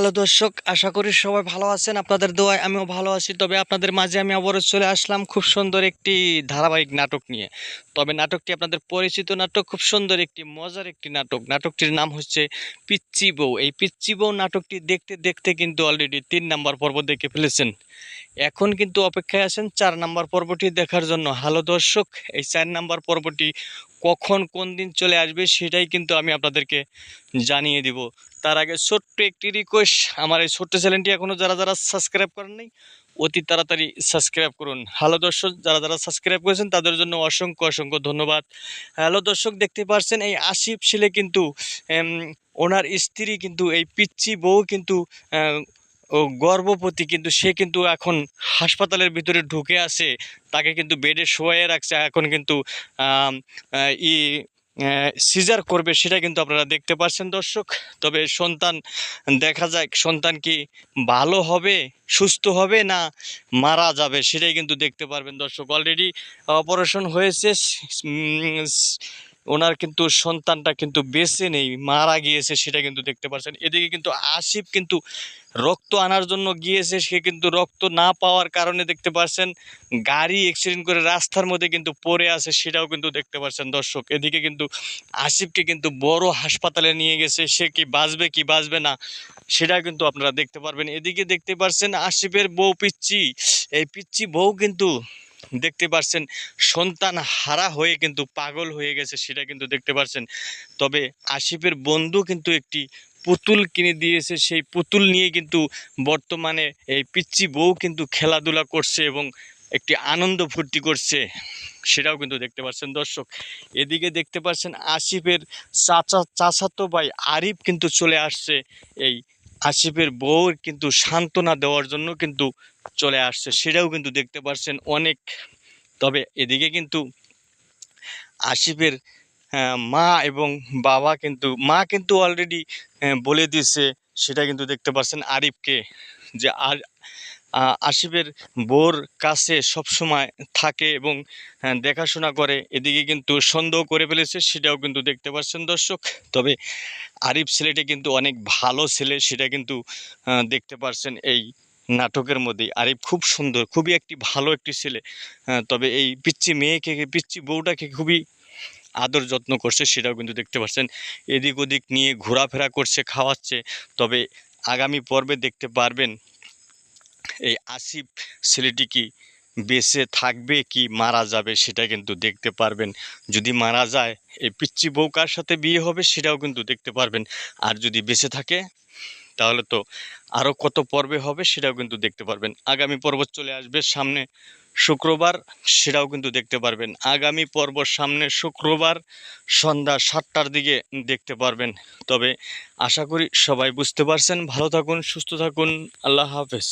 Hello দর্শক, আশা করি সবাই ভালো আছেন। আপনাদের দোয়ায় আমিও ভালো আছি। তবে আপনাদের মাঝে আমি আবারও চলে আসলাম খুব সুন্দর একটি ধারাবাহিক নাটক নিয়ে। তবে নাটকটি আপনাদের পরিচিত নাটক, খুব সুন্দর একটি মজার একটি নাটক। নাটকটির নাম হচ্ছে পিচ্চি বউ। এই পিচ্চি বউ নাটকটি দেখতে দেখতে কিন্তু অলরেডি 3 নাম্বার পর্ব দেখে ফেলেছেন। এখন কিন্তু অপেক্ষায় আছেন 4 নাম্বার পর্বটি দেখার জন্য। হ্যালো দর্শক, এই 4 নাম্বার পর্বটি কখন কোন দিন চলে আসবে সেটাই কিন্তু আমি আপনাদেরকে জানিয়ে দিব। তার আগে ছোট্ট একটি রিকোয়েস্ট, আমার এই ছোট্ট চ্যানেলটি এখনও যারা যারা সাবস্ক্রাইব করেন নাই অতি তাড়াতাড়ি সাবস্ক্রাইব করুন। হ্যালো দর্শক, যারা যারা সাবস্ক্রাইব করেছেন তাদের জন্য অসংখ্য অসংখ্য ধন্যবাদ। হ্যালো দর্শক, দেখতে পাচ্ছেন এই আসিফ ছেলে কিন্তু ওনার স্ত্রী কিন্তু এই পিচ্চি বউ কিন্তু ও গর্ভবতী, কিন্তু সে কিন্তু এখন হাসপাতালের ভিতরে ঢুকে আছে। তাকে কিন্তু বেডে শোয়াইয়ে রাখছে। এখন কিন্তু আম, আহ, ই সিজার করবে, সেটা কিন্তু আপনারা দেখতে পাচ্ছেন দর্শক। তবে সন্তান দেখা যাক সন্তান কি ভালো হবে, সুস্থ হবে, না মারা যাবে, সেটাই কিন্তু দেখতে পারবেন দর্শক। অলরেডি অপারেশন হয়েছে, ওনার কিন্তু সন্তানটা কিন্তু বেঁচে নেই, মারা গিয়েছে, সেটা কিন্তু দেখতে পাচ্ছেন। এদিকে কিন্তু আসিফ কিন্তু রক্ত আনার জন্য গিয়েছে, সে কিন্তু রক্ত না পাওয়ার কারণে দেখতে পাচ্ছেন গাড়ি অ্যাক্সিডেন্ট করে রাস্তার মধ্যে কিন্তু পড়ে আছে, সেটাও কিন্তু দেখতে পাচ্ছেন দর্শক। এদিকে কিন্তু আসিফকে কিন্তু বড় হাসপাতালে নিয়ে গেছে, সে কি বাঁচবে কি বাঁচবে না সেটা কিন্তু আপনারা দেখতে পারবেন। এদিকে দেখতে পাচ্ছেন আসিফের বউ পিচ্চি, এই পিচ্চি বউ কিন্তু দেখতে পাচ্ছেন সন্তান হারা হয়ে কিন্তু পাগল হয়ে গেছে, সেটা কিন্তু দেখতে পাচ্ছেন। তবে আসিফের বন্ধু কিন্তু একটি পুতুল কিনে দিয়েছে, সেই পুতুল নিয়ে কিন্তু বর্তমানে এই পিচ্চি বউ কিন্তু খেলাধুলা করছে এবং একটি আনন্দ ফুর্তি করছে, সেটাও কিন্তু দেখতে পাচ্ছেন দর্শক। এদিকে দেখতে পাচ্ছেন আসিফের চাচাতো ভাই আরিফ কিন্তু চলে আসছে এই আসিফের বউর কিন্তু সান্ত্বনা দেওয়ার জন্য কিন্তু চলে আসছে, সেটাও কিন্তু দেখতে পাচ্ছেন অনেক। তবে এদিকে কিন্তু আসিফের মা এবং বাবা কিন্তু, মা কিন্তু অলরেডি বলে দিয়েছে, সেটা কিন্তু দেখতে পাচ্ছেন আরিফকে, যে আর আসিফের বোর কাছে সবসময় থাকে এবং দেখাশোনা করে। এদিকে কিন্তু সন্দেহ করে ফেলেছে, সেটাও কিন্তু দেখতে পাচ্ছেন দর্শক। তবে আরিফ ছেলেটি কিন্তু অনেক ভালো ছেলে, সেটা কিন্তু দেখতে পাচ্ছেন এই নাটকের মধ্যেই। আরিফ খুব সুন্দর, খুবই একটি ভালো একটি ছেলে। তবে এই পিচ্চি মেয়েকে, পিচ্চি বউটাকে খুবই আদর যত্ন করছে, সেটাও কিন্তু দেখতে পাচ্ছেন। এদিক ওদিক নিয়ে ঘোরাফেরা করছে, খাওয়াচ্ছে। তবে আগামী পর্বে দেখতে পারবেন এই আসিফ ছেলেটি কি বেঁচে থাকবে কি মারা যাবে, সেটা কিন্তু দেখতে পারবেন। যদি মারা যায় এই পিচ্চি বউ কার সাথে বিয়ে হবে সেটাও কিন্তু দেখতে পারবেন। আর যদি বেঁচে থাকে তাহলে তো আরও কত পর্বে হবে সেটাও কিন্তু দেখতে পারবেন। আগামী পর্ব চলে আসবে সামনে শুক্রবার, সেটাও কিন্তু দেখতে পারবেন। আগামী পর্ব সামনে শুক্রবার সন্ধ্যা 7টার দিকে দেখতে পারবেন। তবে আশা করি সবাই বুঝতে পারছেন। ভালো থাকুন, সুস্থ থাকুন, আল্লাহ হাফেজ।